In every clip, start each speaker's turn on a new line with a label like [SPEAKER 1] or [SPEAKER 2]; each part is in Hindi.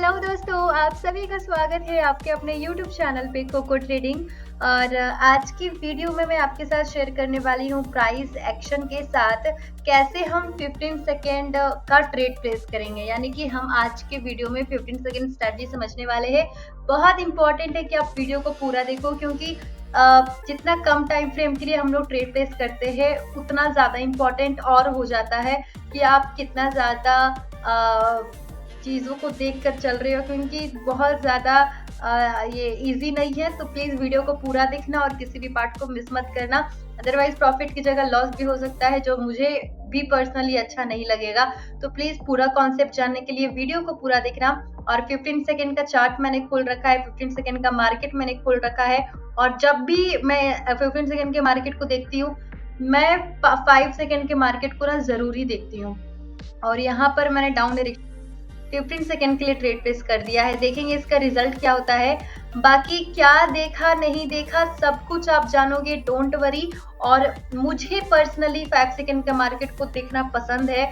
[SPEAKER 1] हेलो दोस्तों, आप सभी का स्वागत है आपके अपने YouTube चैनल पे कोको ट्रेडिंग। और आज की वीडियो में मैं आपके साथ शेयर करने वाली हूँ प्राइस एक्शन के साथ कैसे हम 15 सेकेंड का ट्रेड प्लेस करेंगे। यानी कि हम आज के वीडियो में 15 सेकेंड स्ट्रेटजी समझने वाले हैं। बहुत इंपॉर्टेंट है कि आप वीडियो को पूरा देखो, क्योंकि जितना कम टाइम फ्रेम के लिए हम लोग ट्रेड प्लेस करते हैं उतना ज़्यादा इम्पोर्टेंट और हो जाता है कि आप कितना ज़्यादा चीज़ों को देख कर चल रहे हो, क्योंकि बहुत ज़्यादा ये इजी नहीं है। तो प्लीज़ वीडियो को पूरा देखना और किसी भी पार्ट को मिस मत करना, अदरवाइज प्रॉफिट की जगह लॉस भी हो सकता है, जो मुझे भी पर्सनली अच्छा नहीं लगेगा। तो प्लीज़ पूरा कॉन्सेप्ट जानने के लिए वीडियो को पूरा देखना। और 15 सेकेंड का चार्ट मैंने खोल रखा है, 15 सेकेंड का मार्केट मैंने खोल रखा है। और जब भी मैं 15 सेकेंड के मार्केट को देखती हूँ, मैं 5 सेकेंड के मार्केट को ना ज़रूर ही देखती हूँ। और यहाँ पर मैंने डाउन डायरेक्शन 15 सेकेंड के लिए ट्रेड प्लेस कर दिया है। देखेंगे इसका रिजल्ट क्या होता है। बाकी क्या देखा नहीं देखा सब कुछ आप जानोगे, डोंट वरी। और मुझे पर्सनली 5 सेकेंड का मार्केट को देखना पसंद है।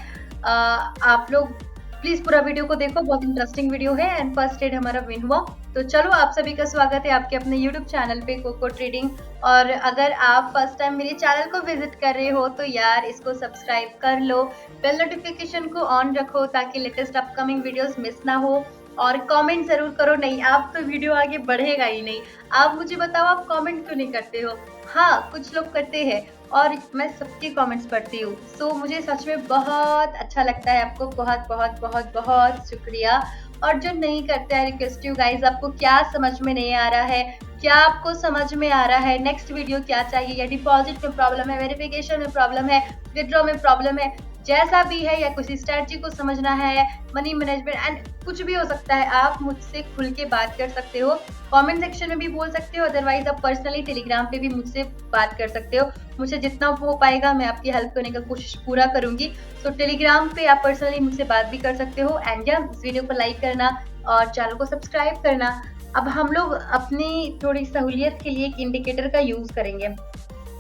[SPEAKER 1] आप लोग प्लीज पूरा वीडियो को देखो, बहुत इंटरेस्टिंग वीडियो है। एंड फर्स्ट ट्रेड हमारा विन हुआ। तो चलो, आप सभी का स्वागत है आपके अपने YouTube चैनल पे कोको ट्रेडिंग। और अगर आप फर्स्ट टाइम मेरे चैनल को विजिट कर रहे हो तो यार इसको सब्सक्राइब कर लो, बेल नोटिफिकेशन को ऑन रखो ताकि लेटेस्ट अपकमिंग वीडियोस मिस ना हो। और कमेंट जरूर करो। नहीं, आप तो वीडियो आगे बढ़ेगा ही नहीं। आप मुझे बताओ, आप कमेंट क्यों नहीं करते हो? हाँ, कुछ लोग करते हैं और मैं सबके कमेंट्स पढ़ती हूँ। सो मुझे सच में बहुत अच्छा लगता है। आपको बहुत बहुत बहुत बहुत शुक्रिया। और जो नहीं करते हैं, रिक्वेस्ट यू गाइज, आपको क्या समझ में नहीं आ रहा है, क्या आपको समझ में आ रहा है, नेक्स्ट वीडियो क्या चाहिए, या डिपॉजिट में प्रॉब्लम है, वेरिफिकेशन में प्रॉब्लम है, विड्रॉ में प्रॉब्लम है, जैसा भी है, या किसी स्ट्रेटजी को समझना है, मनी मैनेजमेंट एंड कुछ भी हो सकता है, आप मुझसे खुल के बात कर सकते हो। कमेंट सेक्शन में भी बोल सकते हो, अदरवाइज आप पर्सनली टेलीग्राम पे भी मुझसे बात कर सकते हो। मुझे जितना हो पाएगा मैं आपकी हेल्प करने का कोशिश पूरा करूंगी। तो टेलीग्राम पे आप पर्सनली मुझसे बात भी कर सकते हो। एंड या इस वीडियो को लाइक करना और चैनल को सब्सक्राइब करना। अब हम लोग अपनी थोड़ी सहूलियत के लिए एक इंडिकेटर का यूज करेंगे,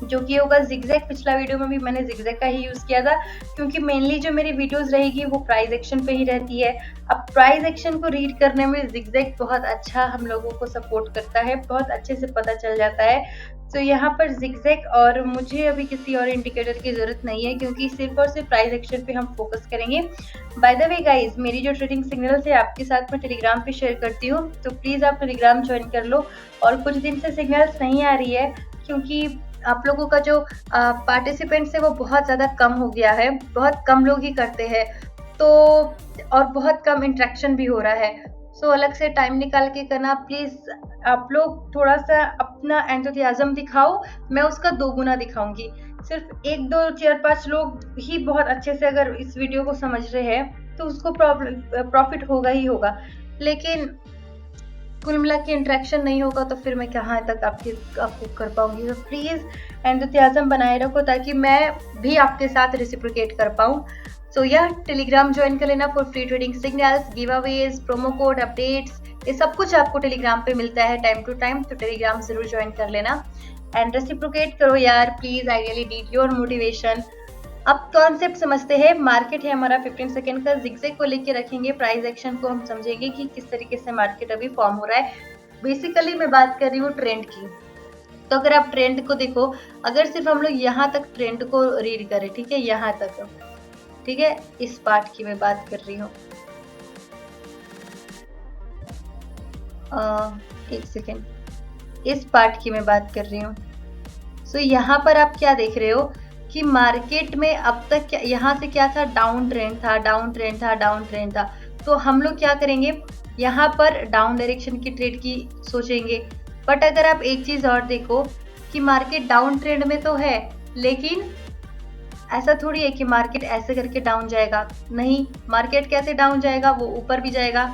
[SPEAKER 1] जो कि होगा जिगजैग। पिछला वीडियो में भी मैंने जिगजैग का ही यूज किया था, क्योंकि मेनली जो मेरी वीडियोस रहेगी वो प्राइस एक्शन पे ही रहती है। अब प्राइस एक्शन को रीड करने में जिगजैग बहुत अच्छा हम लोगों को सपोर्ट करता है, बहुत अच्छे से पता चल जाता है। तो यहाँ पर जिगजैग, और मुझे अभी किसी और इंडिकेटर की जरूरत नहीं है, क्योंकि सिर्फ और सिर्फ प्राइस एक्शन पे हम फोकस करेंगे। बाय द वे गाइज, मेरी जो ट्रेडिंग सिग्नल्स है आपके साथ में टेलीग्राम पे शेयर करती हूँ, तो प्लीज आप टेलीग्राम ज्वाइन कर लो। और कुछ दिन से सिग्नल्स नहीं आ रही है, क्योंकि आप लोगों का जो पार्टिसिपेंट्स है वो बहुत ज़्यादा कम हो गया है, बहुत कम लोग ही करते हैं। तो और बहुत कम इंटरेक्शन भी हो रहा है। सो अलग से टाइम निकाल के करना प्लीज़। आप लोग थोड़ा सा अपना एंथुसियाज्म दिखाओ, मैं उसका 2 गुना दिखाऊंगी। सिर्फ 1, 2, 4, 5 लोग ही बहुत अच्छे से अगर इस वीडियो को समझ रहे हैं तो उसको प्रॉफिट होगा ही होगा। लेकिन कुल मिला के इंटरेक्शन नहीं होगा तो फिर मैं कहाँ तक आपको कर पाऊंगी। तो प्लीज़ एंथुसियाज्म बनाए रखो ताकि मैं भी आपके साथ रेसिप्रोकेट कर पाऊँ। सो यह टेलीग्राम ज्वाइन कर लेना for free trading signals, give Awez, promo code, updates, ये सब कुछ आपको टेलीग्राम पे मिलता है टाइम टू टाइम। तो टेलीग्राम जरूर ज्वाइन कर लेना एंड रेसिप्रोकेट करो यार please. I really need your motivation. अब कॉन्सेप्ट समझते हैं। मार्केट है हमारा 15 सेकेंड का, जिगजैग को लेके रखेंगे। प्राइस एक्शन को हम समझेंगे कि किस तरीके से मार्केट अभी फॉर्म हो रहा है। बेसिकली मैं बात कर रही हूँ ट्रेंड की। तो अगर आप ट्रेंड को देखो, अगर सिर्फ हम लोग यहाँ तक ट्रेंड को रीड करें, ठीक है, यहाँ तक, ठीक है, इस पार्ट की मैं बात कर रही हूँ। एक सेकेंड, इस पार्ट की मैं बात कर रही हूँ। सो यहाँ पर आप क्या देख रहे हो कि मार्केट में अब तक यहाँ से क्या था, डाउन ट्रेंड था, डाउन ट्रेंड था, डाउन ट्रेंड था। तो हम लोग क्या करेंगे, यहाँ पर डाउन डायरेक्शन की ट्रेड की सोचेंगे। बट अगर आप एक चीज और देखो कि मार्केट डाउन ट्रेंड में तो है, लेकिन ऐसा थोड़ी है कि मार्केट ऐसे करके डाउन जाएगा। नहीं, मार्केट कैसे डाउन जाएगा, वो ऊपर भी जाएगा,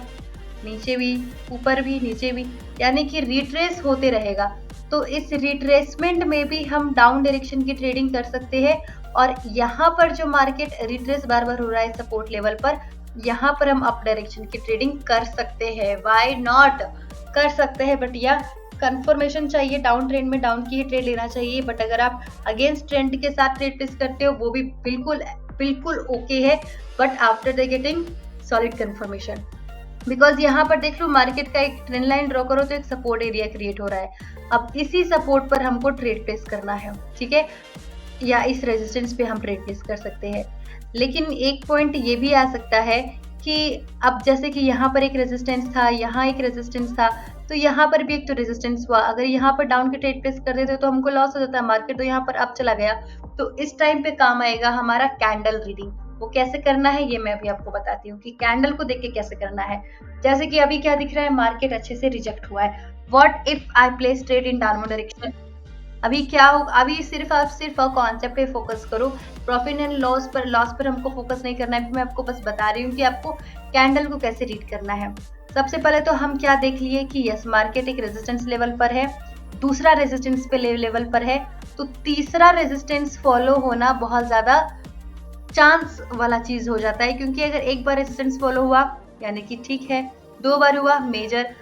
[SPEAKER 1] नीचे भी, ऊपर भी, नीचे भी, यानी कि रिट्रेस होते रहेगा। तो इस रिट्रेसमेंट में भी हम डाउन डायरेक्शन की ट्रेडिंग कर सकते हैं। और यहाँ पर जो मार्केट रिट्रेस बार बार हो रहा है सपोर्ट लेवल पर, यहाँ पर हम अप डायरेक्शन की ट्रेडिंग कर सकते हैं। व्हाई नॉट, कर सकते हैं। बट यह कंफर्मेशन चाहिए, डाउन ट्रेंड में डाउन की ही ट्रेड लेना चाहिए। बट अगर आप अगेंस्ट ट्रेंड के साथ ट्रेड प्लेस करते हो वो भी बिल्कुल बिल्कुल ओके है, but after the getting solid confirmation. Because यहाँ पर देख लो मार्केट का एक ट्रेंड लाइन ड्रॉ करो तो एक सपोर्ट एरिया क्रिएट हो रहा है। अब इसी सपोर्ट पर हमको ट्रेड प्लेस करना है, ठीक है, या इस रेजिस्टेंस पे हम ट्रेड प्लेस कर सकते हैं। लेकिन एक पॉइंट ये भी आ सकता है कि अब जैसे कि यहाँ पर एक रेजिस्टेंस था, यहाँ एक रेजिस्टेंस था, तो यहाँ पर भी एक तो रेजिस्टेंस हुआ। अगर यहाँ पर डाउन के ट्रेड प्लेस कर देते तो हमको लॉस हो जाता है। मार्केट तो यहाँ पर अप चला गया, तो इस टाइम पे काम आएगा हमारा कैंडल रीडिंग। वो कैसे करना है ये मैं अभी आपको बताती हूँ कि कैंडल को देख के कैसे करना है। जैसे कि अभी क्या दिख रहा है, मार्केट अच्छे से रिजेक्ट हुआ है। What if I place trade in downward direction? अभी क्या हो, अभी सिर्फ कॉन्सेप्ट पे फोकस करो, प्रॉफिट एंड लॉस पर हमको फोकस नहीं करना है। मैं आपको बस बता रही हूँ कि आपको कैंडल को कैसे रीड करना है। सबसे पहले तो हम क्या देख लिए कि यस मार्केट एक रेजिस्टेंस लेवल पर है, दूसरा रेजिस्टेंस पे लेवल पर है, तो तीसरा रेजिस्टेंस फॉलो होना बहुत ज्यादा चांस वाला चीज हो जाता है। क्योंकि अगर एक बार रेजिस्टेंस फॉलो हुआ यानी कि ठीक है, दो बार हुआ मेजर,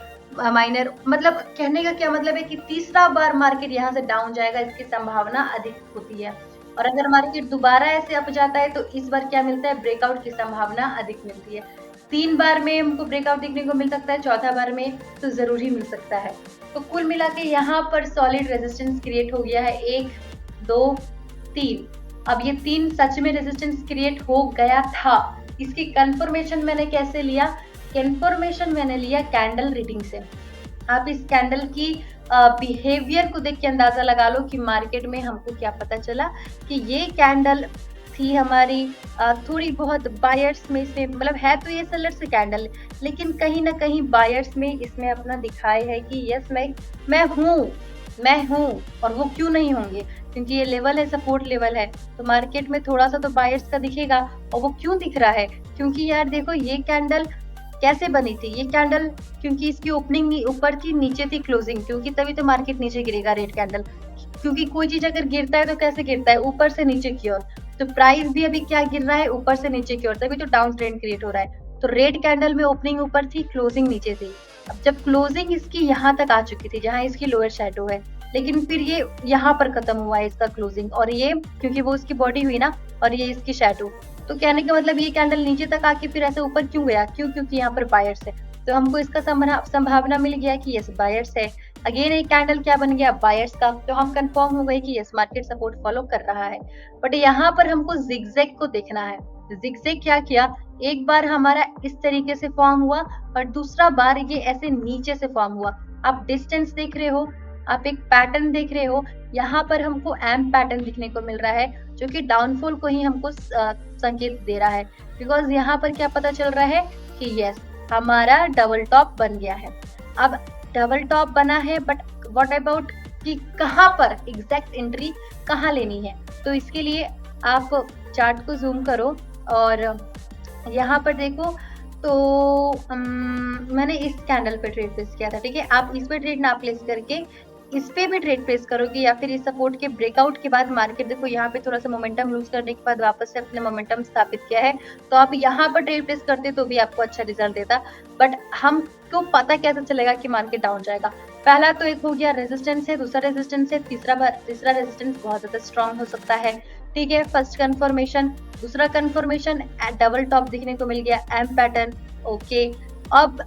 [SPEAKER 1] माइनर, मतलब कहने का क्या मतलब है कि तीसरा बार मार्केट यहाँ से डाउन जाएगा, इसकी संभावना अधिक होती है। और अगर मार्केट दोबारा ऐसे अप जाता है तो इस बार क्या मिलता है, ब्रेकआउट की संभावना अधिक मिलती है। 3 बार में हमको ब्रेकआउट देखने को मिल सकता है, चौथा बार में तो जरूर ही मिल सकता है। तो कुल मिला के यहाँ पर सॉलिड रेजिस्टेंस क्रिएट हो गया है, 1 2 3। अब ये 3 सच में रेजिस्टेंस क्रिएट हो गया था। इसकी कंफर्मेशन मैंने कैसे लिया, कंफर्मेशन मैंने लिया कैंडल रीडिंग से। आप इस कैंडल की बिहेवियर को देख के अंदाजा लगा लो कि मार्केट में हमको क्या पता चला कि ये कैंडल थी हमारी थोड़ी बहुत बायर्स में, इसमें मतलब है तो ये सेलर्स कैंडल, लेकिन कहीं ना कहीं बायर्स में इसमें अपना दिखाए है कि यस मैं हूँ। और वो क्यों नहीं होंगे, क्योंकि ये लेवल है, सपोर्ट लेवल है, तो मार्केट में थोड़ा सा तो बायर्स का दिखेगा। और वो क्यों दिख रहा है, क्योंकि यार देखो ये कैंडल कैसे बनी थी, ये कैंडल क्योंकि इसकी ओपनिंग ऊपर थी, नीचे थी क्लोजिंग, क्योंकि तभी तो मार्केट नीचे गिरेगा रेड कैंडल। क्योंकि कोई चीज अगर गिरता है तो कैसे गिरता है, ऊपर से नीचे की ओर। तो प्राइस भी अभी क्या गिर रहा है, ऊपर से नीचे की ओर, तभी तो डाउन ट्रेंड क्रिएट हो रहा है। तो रेड कैंडल में ओपनिंग ऊपर थी, क्लोजिंग नीचे थी। अब जब क्लोजिंग इसकी यहाँ तक आ चुकी थी जहां इसकी लोअर शैडो है, लेकिन फिर ये यहाँ पर खत्म हुआ है इसका क्लोजिंग, और ये क्योंकि वो इसकी बॉडी हुई ना, और ये इसकी शैडो, तो कहने का मतलब ये कैंडल नीचे तक आके फिर ऐसे ऊपर क्यों गया, क्योंकि यहाँ पर बायर्स है। तो हमको इसका संभावना मिल गया कि यस बायर्स है। अगेन एक कैंडल क्या बन गया, बायर्स का, तो हम कंफर्म हो गए कि यस मार्केट सपोर्ट फॉलो कर रहा है। बट यहाँ पर हमको जिगजैग को देखना है। जिगजैग क्या किया, एक बार हमारा इस तरीके से फॉर्म हुआ और दूसरा बार ये ऐसे नीचे से फॉर्म हुआ। आप डिस्टेंस देख रहे हो, आप एक पैटर्न देख रहे हो, यहाँ पर हमको एम पैटर्न दिखने को मिल रहा है, जो कि डाउनफॉल को ही हमको संकेत दे रहा है। बिकॉज यहाँ पर क्या पता चल रहा है कि यस हमारा डबल टॉप बन गया है। अब डबल टॉप बना है, बट व्हाट अबाउट कि कहाँ पर एग्जैक्ट एंट्री कहाँ लेनी है। तो इसके लिए आप चार्ट को जूम करो और यहाँ पर देखो, तो मैंने इस कैंडल पे ट्रेड प्लेस किया था, ठीक है। आप इस पे ट्रेड ना प्लेस करके इस पे भी ट्रेड प्लेस करोगे, या फिर इस सपोर्ट के ब्रेकआउट के बाद मार्केट देखो यहाँ पे थोड़ा सा मोमेंटम लूज करने के बाद वापस से अपने मोमेंटम स्थापित किया है, तो आप यहाँ पर ट्रेड प्लेस करते तो भी आपको अच्छा रिजल्ट देता। बट हमको पता कैसे चलेगा कि मार्केट डाउन जाएगा। पहला तो एक हो गया रेजिस्टेंस है, दूसरा रेजिस्टेंस है, तीसरा रेजिस्टेंस बहुत ज्यादा स्ट्रॉन्ग हो सकता है, ठीक है। फर्स्ट कंफर्मेशन, दूसरा कंफर्मेशन डबल टॉप दिखने को मिल गया, एम पैटर्न, ओके। अब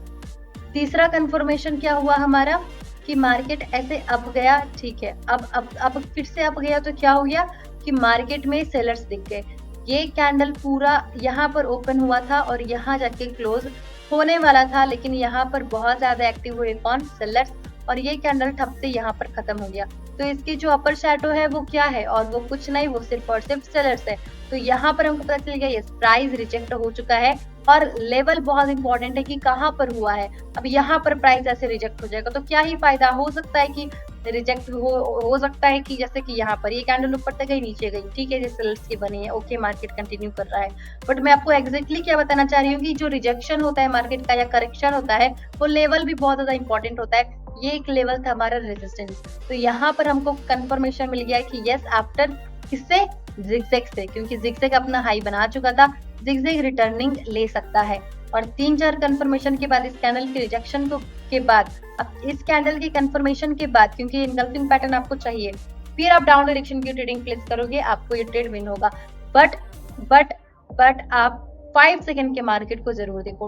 [SPEAKER 1] तीसरा कंफर्मेशन क्या हुआ हमारा कि मार्केट ऐसे अप गया, ठीक है। अब फिर से अप गया तो क्या हो गया कि मार्केट में सेलर्स दिख गए। ये कैंडल पूरा यहाँ पर ओपन हुआ था और यहाँ जाके क्लोज होने वाला था, लेकिन यहाँ पर बहुत ज्यादा एक्टिव हुए कौन, सेलर्स, और ये कैंडल ठप से यहाँ पर खत्म हो गया। तो इसकी जो अपर शैडो है वो क्या है, और वो कुछ नहीं, वो सिर्फ और सिर्फ सेलर्स है। तो यहाँ पर हमको पता चल गया ये प्राइस रिजेक्ट हो चुका है, और लेवल बहुत इंपॉर्टेंट है कि कहाँ पर हुआ है। अब यहाँ पर प्राइस ऐसे रिजेक्ट हो जाएगा तो क्या ही फायदा, हो सकता है कि रिजेक्ट हो सकता है कि जैसे कि यहाँ पर ये कैंडल ऊपर तक गई नीचे गई, ठीक है, जैसे सेल्स की बनी है, ओके, मार्केट कंटिन्यू कर रहा है। बट मैं आपको एग्जैक्टली क्या बताना चाह रही हूँ कि जो रिजेक्शन होता है मार्केट का या करेक्शन होता है, वो लेवल भी बहुत ज्यादा इंपॉर्टेंट होता है। ये एक लेवल था हमारा रेजिस्टेंस, तो यहाँ पर हमको कंफर्मेशन मिल गया कि यस आफ्टर किससे, जिगजैग से, क्योंकि जिगजैग अपना हाई बना चुका था, जिगजैग रिटर्निंग ले सकता है। और 3-4 कंफर्मेशन के बाद, इस कैंडल के रिजेक्शन को के बाद, अब इस कैंडल के कंफर्मेशन के बाद, क्योंकि इनगल्फिंग पैटर्न आपको चाहिए, फिर आप डाउन डायरेक्शन की ट्रेडिंग प्लेस करोगे, आपको ये ट्रेड विन होगा। बट आप 5 सेकंड के मार्केट को जरूर देखो।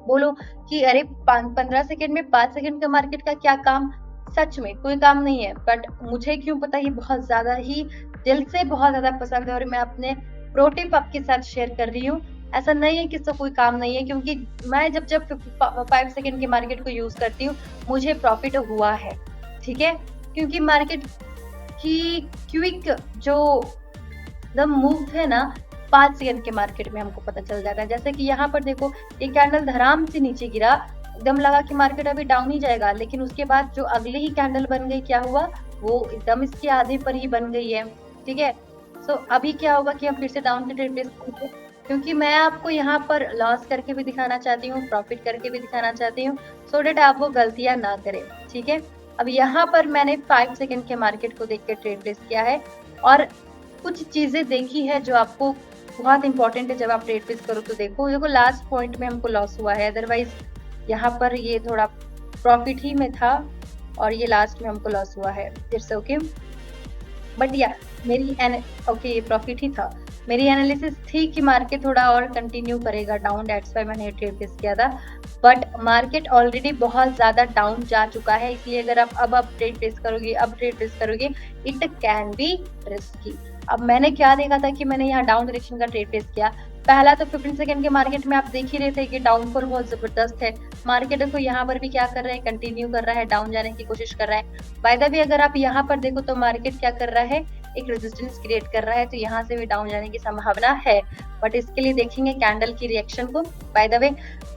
[SPEAKER 1] बोलो कि अरे 15 सेकंड में 5 सेकंड का मार्केट का क्या काम, सच में कोई काम नहीं है, बट मुझे क्यों पता ये बहुत ज्यादा ही दिल से बहुत ज्यादा पसंद है और मैं अपने प्रो टिप आपके साथ शेयर कर रही हूँ। ऐसा नहीं है कि इसका कोई काम नहीं है, क्योंकि मैं जब जब 5 सेकंड के मार्केट को यूज करती हूँ मुझे प्रॉफिट हुआ है, ठीक है। क्योंकि मार्केट की क्विक जो द मूव है ना 5 सेकंड के मार्केट में हमको पता चल जाता है। जैसे कि यहाँ पर देखो ये कैंडल धड़ाम से नीचे गिरा, एकदम लगा कि मार्केट अभी डाउन ही जाएगा, लेकिन उसके बाद जो अगली ही कैंडल बन गई क्या हुआ, वो एकदम इसके आधे पर ही बन गई है, ठीक है। सो अभी क्या होगा कि हम फिर से डाउन के ट्रेड प्लेस करेंगे, क्योंकि मैं आपको यहाँ पर लॉस करके भी दिखाना चाहती हूँ, प्रॉफिट करके भी दिखाना चाहती हूँ, सो डेट आप वो गलतियां ना करें, ठीक है। अब यहाँ पर मैंने 5 सेकंड के मार्केट को देख के ट्रेड प्लेस किया है और कुछ चीजें देखी है जो आपको बहुत इंपॉर्टेंट है जब आप ट्रेड प्लेस करो। तो देखो लास्ट पॉइंट में हमको लॉस हुआ है, अदरवाइज यहाँ पर ये थोड़ा प्रॉफिट ही में था और ये लास्ट में हमको लॉस हुआ है, इट्स ओके। बट या मेरी ओके ये प्रॉफिट ही था। मेरी एनालिसिस थी कि मार्केट थोड़ा और कंटिन्यू करेगा डाउन, दैट्स व्हाई मैंने ट्रेड प्लेस किया था, बट मार्केट ऑलरेडी बहुत ज्यादा डाउन जा चुका है, इसलिए अगर आप ट्रेड प्लेस करोगे इट कैन बी रिस्की। अब मैंने क्या देखा था कि मैंने यहाँ डाउन डायरेक्शन का ट्रेड प्लेस किया। पहला तो 15 सेकंड के मार्केट में आप देख ही रहे थे कि डाउनफॉल बहुत जबरदस्त है। मार्केट देखो यहाँ पर भी क्या कर रहा है, कंटिन्यू कर रहा है, डाउन जाने की कोशिश कर रहा है। बाय द वे अगर आप यहाँ पर देखो तो मार्केट क्या कर रहा है, एक रेजिस्टेंस क्रिएट कर रहा है, तो यहाँ से भी डाउन जाने की संभावना है, बट इसके लिए देखेंगे कैंडल की रिएक्शन को। बाय द वे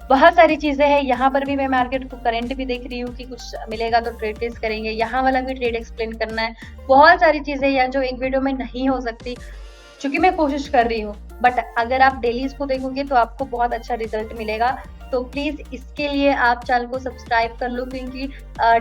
[SPEAKER 1] बहुत सारी चीजें हैं, यहाँ पर भी मैं मार्केट को करंट भी देख रही हूँ कि कुछ मिलेगा तो ट्रेड प्लेस करेंगे, यहाँ वाला भी ट्रेड एक्सप्लेन करना है। बहुत सारी चीजें हैं जो एक वीडियो में नहीं हो सकती, क्योंकि मैं कोशिश कर रही हूँ, बट अगर आप डेली इसको देखोगे तो आपको बहुत अच्छा रिजल्ट मिलेगा। तो प्लीज इसके लिए आप चैनल को सब्सक्राइब कर लो, क्योंकि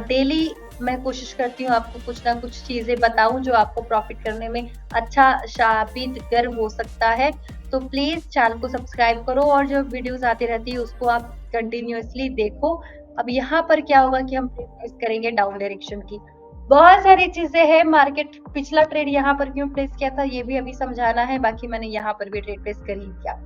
[SPEAKER 1] डेली मैं कोशिश करती हूँ आपको कुछ ना कुछ चीजें बताऊं जो आपको प्रॉफिट करने में अच्छा साबित कर हो सकता है। तो प्लीज चैनल को सब्सक्राइब करो और जो वीडियोस आती रहती है उसको आप कंटिन्यूअसली देखो। अब यहाँ पर क्या होगा कि हम प्लेस करेंगे डाउन डायरेक्शन की। बहुत सारी चीजें हैं, मार्केट पिछला ट्रेड यहाँ पर क्यों प्लेस किया था ये भी अभी समझाना है, बाकी मैंने यहाँ पर भी ट्रेड प्लेस कर ही किया।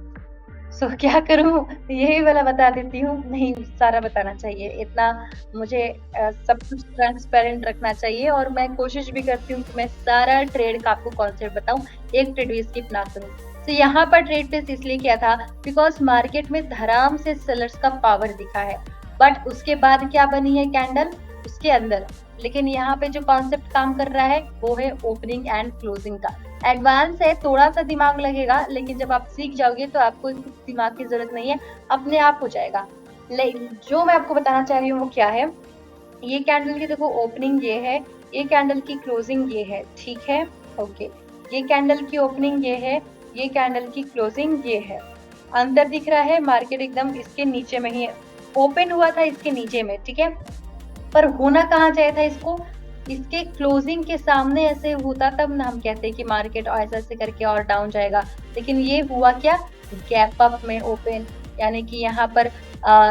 [SPEAKER 1] सो क्या करूं यही वाला बता देती हूँ, नहीं सारा बताना चाहिए, इतना मुझे सब कुछ ट्रांसपेरेंट रखना चाहिए और मैं कोशिश भी करती हूँ कि मैं सारा ट्रेड का आपको कॉन्सेप्ट बताऊं, एक ट्रेड भी स्किप ना करूं। तो यहाँ पर ट्रेड प्लेस इसलिए किया था बिकॉज मार्केट में धड़ाम से सेलर्स का पावर दिखा है, बट उसके बाद क्या बनी है कैंडल उसके अंदर। लेकिन यहाँ पे जो कॉन्सेप्ट काम कर रहा है वो है ओपनिंग एंड क्लोजिंग का। एडवांस है, थोड़ा सा दिमाग लगेगा, लेकिन जब आप सीख जाओगे तो आपको दिमाग की जरूरत नहीं है, अपने आप हो जाएगा। जो मैं आपको बताना चाह रही हूँ वो क्या है, ये कैंडल की देखो ओपनिंग ये है, ये कैंडल की क्लोजिंग ये है, ठीक है ओके। ये कैंडल की ओपनिंग ये है, ये कैंडल की क्लोजिंग ये है। अंदर दिख रहा है, मार्केट एकदम इसके नीचे में ही ओपन हुआ था, इसके नीचे में, ठीक है। पर होना कहाँ चाहिए था इसको, इसके क्लोजिंग के सामने ऐसे होता तब ना हम कहते हैं कि मार्केट ऐसे ऐसे करके और डाउन जाएगा। लेकिन ये हुआ क्या, गैप अप में ओपन, यानी कि यहाँ पर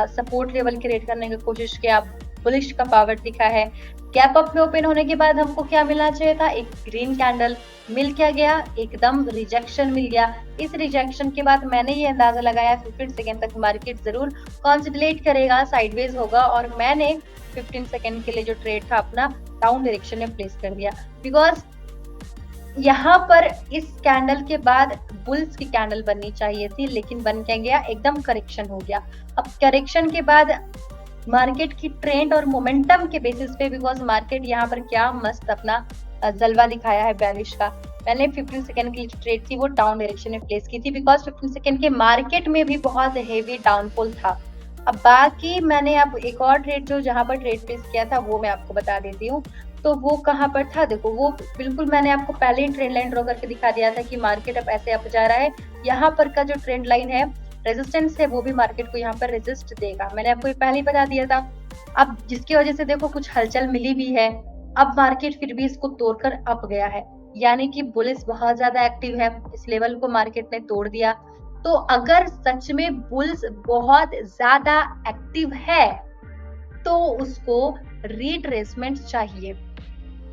[SPEAKER 1] सपोर्ट लेवल क्रिएट करने की कोशिश किया, बुलिश का पावर दिखा है। गैप अप में ओपन होने के बाद हमको क्या मिलना चाहिए था, एक ग्रीन कैंडल। मिल क्या गया, एकदम रिजेक्शन मिल गया। इस रिजेक्शन के बाद मैंने ये अंदाजा लगाया 15 सेकेंड तक मार्केट जरूर कंसोलिडेट करेगा, साइडवेज होगा, और मैंने 15 सेकेंड के लिए जो ट्रेड था अपना डाउन डायरेक्शन में प्लेस कर दिया। बिकॉज यहाँ पर इस कैंडल के बाद बुल्स की कैंडल बननी चाहिए थी, लेकिन बन क्या गया, एकदम करेक्शन हो गया। अब करेक्शन के बाद मार्केट की ट्रेंड और मोमेंटम के बेसिस पे, बिकॉज मार्केट यहाँ पर क्या मस्त अपना जलवा दिखाया है बेरिश का। मैंने 15 सेकंड की ट्रेड थी वो डाउन डायरेक्शन में प्लेस की थी, बिकॉज 15 सेकंड के मार्केट में भी बहुत हेवी डाउनफॉल था। अब बाकी मैंने अब एक और ट्रेड जो जहां पर ट्रेड प्लेस किया था वो मैं आपको बता देती हूँ। तो वो कहाँ पर था, देखो वो बिल्कुल मैंने आपको पहले ही ट्रेंड लाइन ड्रॉ करके दिखा दिया था कि मार्केट अब ऐसे अप जा रहा है। यहाँ पर का जो ट्रेंड लाइन है, रेजिस्टेंस है, वो भी मार्केट को यहाँ पर रेजिस्ट देगा, मैंने आपको पहले ही बता दिया था। अब जिसकी वजह से देखो कुछ हलचल मिली भी है, अब मार्केट फिर भी इसको तोड़कर अप गया है, यानी कि बुलिस बहुत ज्यादा एक्टिव है, इस लेवल को मार्केट ने तोड़ दिया। तो अगर सच में बुल्स बहुत ज्यादा एक्टिव है तो उसको रिट्रेसमेंट चाहिए,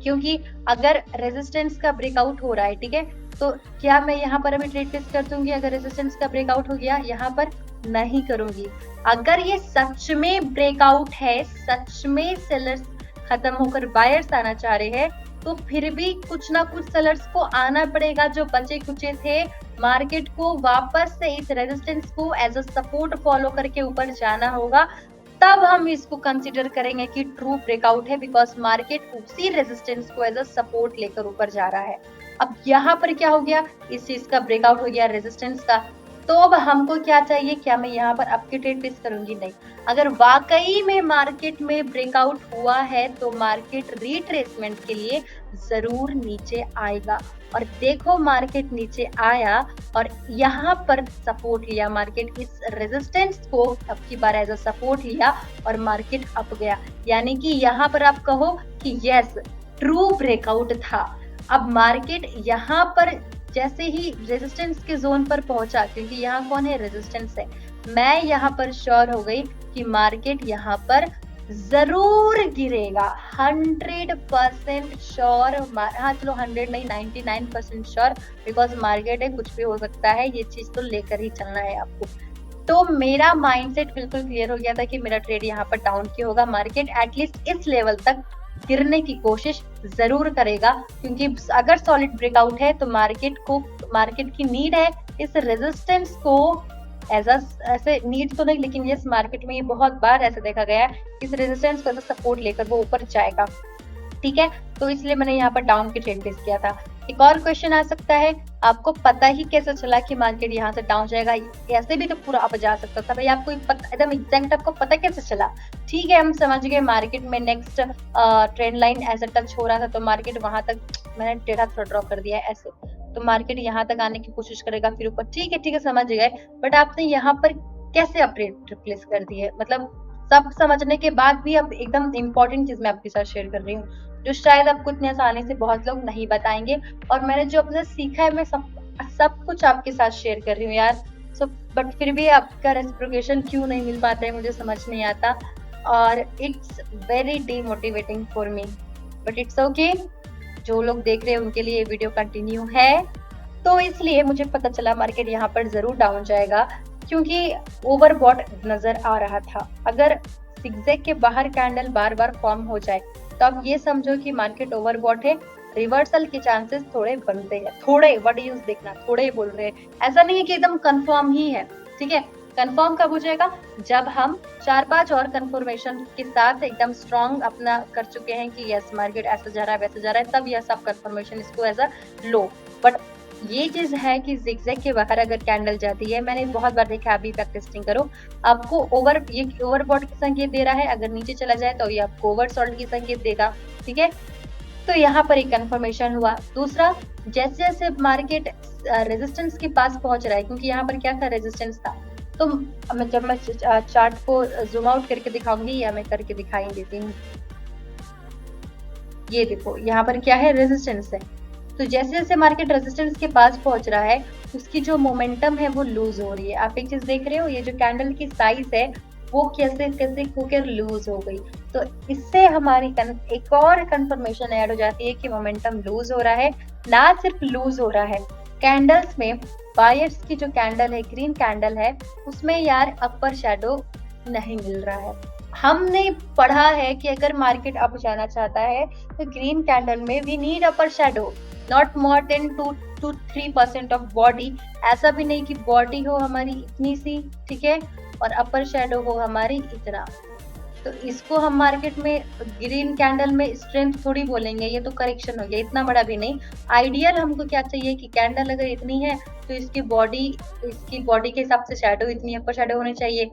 [SPEAKER 1] क्योंकि अगर रेजिस्टेंस का ब्रेकआउट हो रहा है, ठीक है, तो क्या मैं यहाँ पर अभी ट्रेड प्लेस कर दूंगी, अगर रेजिस्टेंस का ब्रेकआउट हो गया यहाँ पर नहीं करूंगी। अगर ये सच में ब्रेकआउट है, सच में सेलर्स खत्म होकर बायर्स आना चाह रहे हैं, तो फिर भी कुछ ना कुछ सेलर्स को आना पड़ेगा जो बचे कुचे थे। मार्केट को वापस से इस रेजिस्टेंस को एज अ सपोर्ट फॉलो करके ऊपर जाना होगा, तब हम इसको कंसिडर करेंगे कि ट्रू ब्रेकआउट है, बिकॉज मार्केट उसी रेजिस्टेंस को एज अ सपोर्ट लेकर ऊपर जा रहा है। अब यहाँ पर क्या हो गया, इस चीज का ब्रेकआउट हो गया रेजिस्टेंस का, तो अब हमको क्या चाहिए, क्या मैं यहाँ पर अप की ट्रेड प्लेस करूंगी? नहीं। अगर वाकई में मार्केट में ब्रेकआउट हुआ है तो मार्केट रिट्रेसमेंट के लिए जरूर नीचे आएगा। और देखो मार्केट नीचे आया और यहाँ पर सपोर्ट लिया, मार्केट इस रेजिस्टेंस को अब की बार एज अ सपोर्ट लिया और मार्केट अप गया। यानी कि यहाँ पर आप कहो कि यस, ट्रू ब्रेकआउट था। अब मार्केट यहाँ पर जैसे ही रेजिस्टेंस के जोन पर पहुंचा, क्योंकि यहाँ कौन है, रेजिस्टेंस है, मैं यहाँ पर श्योर हो गई कि मार्केट यहाँ पर जरूर गिरेगा। 100% श्योर, हाँ चलो 100 नहीं, 99% श्योर, बिकॉज मार्केट है, कुछ भी हो सकता है, ये चीज तो लेकर ही चलना है आपको। तो मेरा माइंडसेट बिल्कुल क्लियर हो गया था कि मेरा ट्रेड यहाँ पर डाउन की होगा, मार्केट एटलीस्ट इस लेवल तक गिरने की कोशिश जरूर करेगा, क्योंकि अगर सॉलिड ब्रेकआउट है तो मार्केट की नीड है इस रेजिस्टेंस को एज ऐसे नीड तो नहीं, लेकिन ये मार्केट में ये बहुत बार ऐसे देखा गया है, इस रेजिस्टेंस को सपोर्ट लेकर वो ऊपर जाएगा। ठीक है, तो इसलिए मैंने यहाँ पर डाउन की ट्रेड प्लेस किया था। एक और क्वेश्चन आ सकता है, आपको पता ही कैसे चला कि मार्केट यहाँ से डाउन जाएगा? ऐसे भी तो पूरा अप जा सकता था भाई, आपको एकदम एग्जैक्ट आपको पता कैसे चला? ठीक है, हम समझ गए मार्केट में नेक्स्ट ट्रेंड लाइन ऐसे टच हो रहा था, तो मार्केट वहां तक, मैंने टेढ़ा थोड़ा ड्रॉ कर दिया है ऐसे, तो मार्केट यहाँ तक आने की कोशिश करेगा फिर ऊपर। ठीक है समझ गए, बट आपने यहाँ पर कैसे अपडेट रिप्लेस कर दिए? मतलब सब समझने के बाद भी अब एकदम इम्पोर्टेंट चीज मैं आपके साथ शेयर कर रही हूँ, जो शायद आपको इतनी आसानी से बहुत लोग नहीं बताएंगे, और मैंने जो अपने सीखा है मैं सब कुछ आपके साथ शेयर कर रही हूँ यार। बट फिर भी आपका रेसिप्रोकेशन क्यों नहीं मिल पाता है मुझे समझ नहीं आता, और it's very demotivating for me, but it's okay. जो लोग देख रहे हैं उनके लिए वीडियो कंटिन्यू है, तो इसलिए मुझे पता चला मार्केट यहाँ पर जरूर डाउन जाएगा, क्योंकि ओवरबॉट नजर आ रहा था। अगर सिग्जैग के बाहर कैंडल बार बार फॉर्म हो जाए तो आप ये समझो कि मार्केट ओवरबॉट है, रिवर्सल के चांसेस थोड़े बनते हैं। थोड़े वर्ड यूज देखना, थोड़े बोल रहे हैं, ऐसा नहीं है कि एकदम कंफर्म ही है। ठीक है, कंफर्म कब हो जाएगा? जब हम 4-5 और कंफर्मेशन के साथ एकदम स्ट्रॉन्ग अपना कर चुके हैं कि यस मार्केट ऐसा जा रहा है वैसा जा रहा है, तब यस आप कंफर्मेशन इसको एज अ लो। बट ये चीज है कि जिगजैग के बाहर अगर कैंडल जाती है, मैंने बहुत बार देखा, अभी बैक टेस्टिंग करो, आपको ये ओवरबॉट की संकेत दे रहा है, अगर नीचे चला जाए तो ये आपको ओवरसोल्ड की संकेत देगा। ठीक है, तो यहाँ पर एक कंफर्मेशन हुआ। दूसरा, जैसे जैसे मार्केट रेजिस्टेंस के पास पहुंच रहा है, क्योंकि यहाँ पर क्या था, रेजिस्टेंस था, तो जब मैं चार्ट को जूम आउट करके दिखाऊंगी, या मैं करके दिखाई देती हूँ, ये देखो यहाँ पर क्या है, रेजिस्टेंस है। तो जैसे जैसे मार्केट रेजिस्टेंस के पास पहुंच रहा है, उसकी जो मोमेंटम है वो लूज हो रही है। आप एक चीज देख रहे हो, ये जो कैंडल की साइज है वो कैसे कैसे होकर लूज हो गई, तो इससे हमारी एक और कंफर्मेशन ऐड हो जाती है कि मोमेंटम लूज हो रहा है। ना सिर्फ लूज हो रहा है, कैंडल्स में बायर्स की जो कैंडल है, ग्रीन कैंडल है, उसमें यार अपर शेडो नहीं मिल रहा है। हमने पढ़ा है कि अगर मार्केट अप जाना चाहता है तो ग्रीन कैंडल में we need upper shadow, not more than 2-3% of body. ऐसा भी नहीं कि बॉडी हो हमारी इतनी सी, ठीक है, और अपर शेडो हो हमारी इतना। तो इसको हम मार्केट में ग्रीन कैंडल में स्ट्रेंथ थोड़ी बोलेंगे, ये तो करेक्शन हो गया, इतना बड़ा भी नहीं। आइडियल हमको क्या चाहिए कि कैंडल अगर इतनी है तो इसकी बॉडी के हिसाब से शेडो इतनी अपर शेडो होनी चाहिए।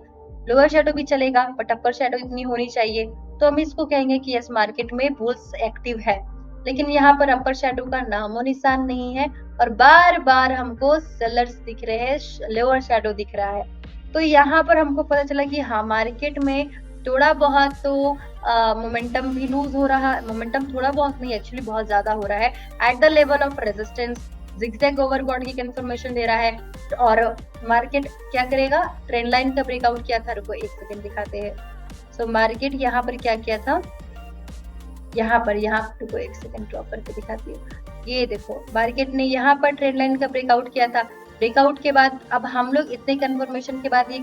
[SPEAKER 1] लोअर शेडो भी चलेगा बट अपर शेडो इतनी होनी चाहिए, तो हम इसको कहेंगे कि यस मार्केट में बुल्स एक्टिव है। लेकिन यहाँ पर अपर शेडो का नामो निशान नहीं है, और बार बार हमको सेलर्स दिख रहे हैं, लोअर शेडो दिख रहा है। तो यहाँ पर हमको पता चला कि हाँ मार्केट में थोड़ा बहुत तो मोमेंटम भी लूज हो रहा है, मोमेंटम थोड़ा बहुत नहीं, एक्चुअली बहुत ज्यादा हो रहा है at the level of resistance. Zigzag overbought की कंफर्मेशन दे रहा है, और मार्केट क्या करेगा, ट्रेंड लाइन का ब्रेकआउट किया था, रुको एक सेकंड दिखाते हैं। सो मार्केट यहाँ पर क्या किया था, यहाँ रुको एक सेकंड ड्रॉप करके दिखाती हूँ। ये देखो मार्केट ने यहाँ पर ट्रेंड लाइन का ब्रेकआउट किया था, ब्रेकआउट के बाद अब हम लोग इतने कंफर्मेशन के बाद ये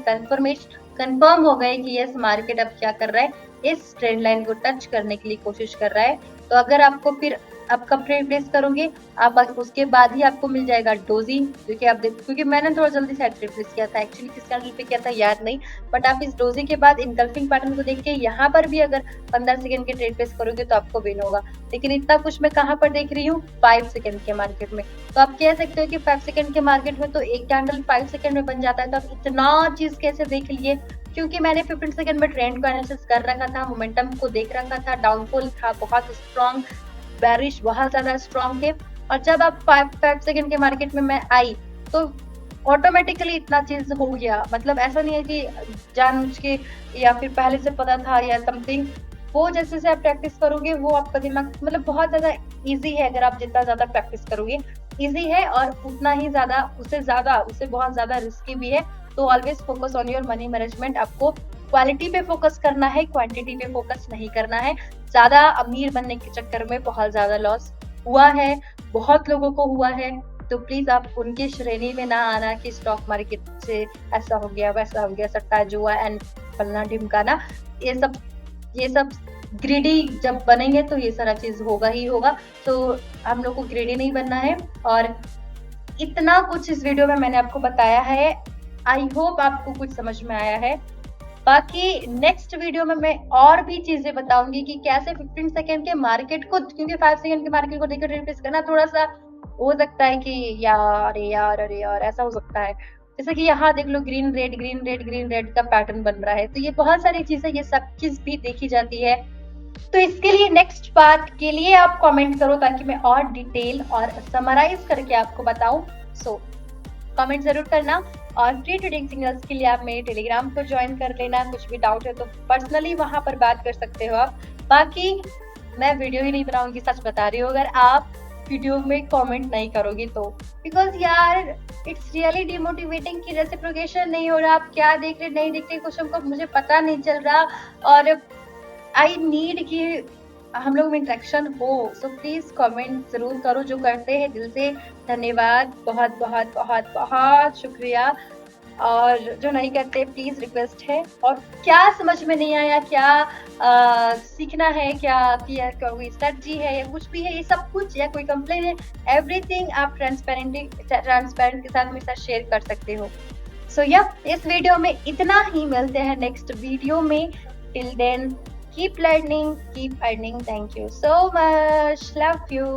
[SPEAKER 1] कंफर्म हो गए कि यस मार्केट अब क्या कर रहा है, इस ट्रेंड लाइन को टच करने के लिए कोशिश कर रहा है। तो अगर आपको फिर आप कब ट्रेड प्लेस करोगे, आप उसके बाद ही आपको मिल जाएगा डोजी, जो कि आप देख, क्योंकि मैंने थोड़ा जल्दी से ट्रेड प्लेस किया था, एक्चुअली किस कैंडल पे किया था याद नहीं, बट आप इस डोजी के बाद इनकल्फिंग पैटर्न को देख के यहाँ पर भी अगर 15 सेकंड के ट्रेड प्लेस करोगे तो आपको विन होगा। लेकिन इतना कुछ मैं कहाँ पर देख रही हूँ, 5 सेकंड के मार्केट में। तो आप कह सकते हो कि 5 सेकंड के मार्केट में तो एक कैंडल 5 सेकंड में बन जाता है, तो आप इतना चीज कैसे देख लिए, क्योंकि मैंने 15 सेकंड में ट्रेंड को एनालिसिस कर रखा था, मोमेंटम को देख रखा था, डाउनफॉल था बहुत स्ट्रॉन्ग, बेरिश बहुत ज्यादा स्ट्रॉन्ग थे। और जब आप 5 सेकंड के मार्केट में मैं आई तो ऑटोमेटिकली इतना चीज हो गया। मतलब ऐसा नहीं है कि जानबूझ के या फिर पहले से पता था या समथिंग, वो जैसे जैसे आप प्रैक्टिस करोगे वो आपका दिमाग मतलब बहुत ज्यादा इजी है। अगर आप जितना ज्यादा प्रैक्टिस करोगे इजी है, और उतना ही ज्यादा उससे बहुत ज्यादा रिस्की भी है। तो always focus on your money management. आपको क्वालिटी पे फोकस करना है, क्वांटिटी पे फोकस नहीं करना है। ज्यादा अमीर बनने के चक्कर में बहुत ज्यादा लॉस हुआ है, बहुत लोगों को हुआ है। तो प्लीज आप उनकी श्रेणी में ना आना कि स्टॉक मार्केट से ऐसा हो गया वैसा हो गया, सट्टा जुआ एंड फलना ढिमकाना, ये सब ग्रीडी जब बनेंगे तो ये सारा चीज होगा ही होगा। तो हम लोग को ग्रीडी नहीं बनना है। और इतना कुछ इस वीडियो में मैंने आपको बताया है, आई होप आपको कुछ समझ में आया है। बाकी नेक्स्ट वीडियो में मैं और भी चीजें बताऊंगी कि कैसे 15 सेकंड के मार्केट को, क्योंकि 5 सेकंड के मार्केट को देखकर ट्रेड प्लेस करना थोड़ा सा हो सकता है कि यार अरे यार ऐसा हो सकता है। जैसे कि यहाँ देख लो, green red green red green red का पैटर्न बन रहा है। तो ये बहुत सारी चीजें, ये सब चीज भी देखी जाती है। तो इसके लिए नेक्स्ट पार्ट के लिए आप कमेंट करो ताकि मैं और डिटेल और समराइज करके आपको बताऊं। सो कमेंट जरूर करना। और फ्री ट्रेडिंग सिग्नल्स के लिए आप मेरे टेलीग्राम को ज्वाइन कर लेना। कुछ भी डाउट है तो पर्सनली वहां पर बात कर सकते हो आप। बाकी मैं वीडियो ही नहीं बनाऊंगी, सच बता रही हूँ, अगर आप वीडियो में कमेंट नहीं करोगे तो। बिकॉज यार इट्स रियली डिमोटिवेटिंग कि रेसिप्रोकेशन नहीं हो रहा, आप क्या देख रहे नहीं देख रहे कुछ हमको मुझे पता नहीं चल रहा। और आई नीड कि हम लोग में इंटरेक्शन हो। सो प्लीज कमेंट जरूर करो, जो करते हैं दिल से धन्यवाद, बहुत बहुत बहुत बहुत शुक्रिया। और जो नहीं करते प्लीज रिक्वेस्ट है। और क्या समझ में नहीं आया, क्या सीखना है, क्या कोई स्ट्रेटजी है या कुछ भी है, ये सब कुछ, या कोई कंप्लेन है, एवरीथिंग आप ट्रांसपेरेंट के साथ मेरे साथ शेयर कर सकते हो। सो या इस वीडियो में इतना ही, मिलते हैं नेक्स्ट वीडियो में। Till then keep learning, keep earning. Thank you so much. Love you.